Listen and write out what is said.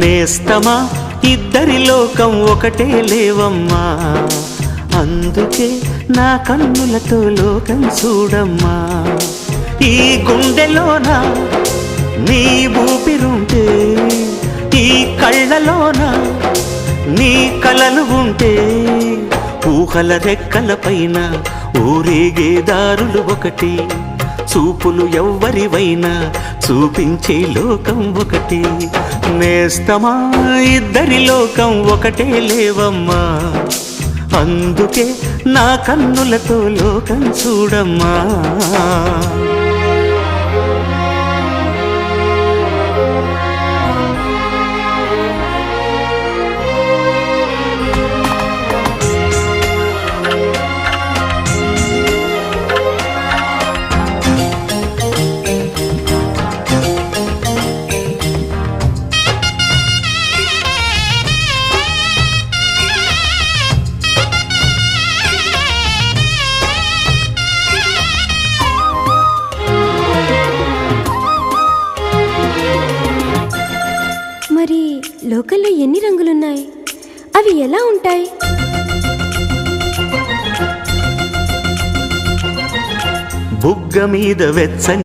నేస్తమా ఇద్దరి లోకం ఒకటే లేవమ్మా, అందుకే నా కన్నులతో లోకం చూడమ్మా. ఈ గుండెలోన నీ ఊపిరుంటే, ఈ కళ్ళలోన నీ కలలు ఉంటే, ఊహల రెక్కల పైన ఊరేగే దారులు ఒకటి, చూపులు ఎవ్వరివైనా చూపించే లోకం ఒకటి. నేస్తమా ఇద్దరి లోకం ఒకటే లేవమ్మా, అందుకే నా కన్నులతో లోకం చూడమ్మా. మరి లోకల్లో ఎన్ని రంగులున్నాయి? అవి ఎలా ఉంటాయి? బుగ్గ మీద వెచ్చని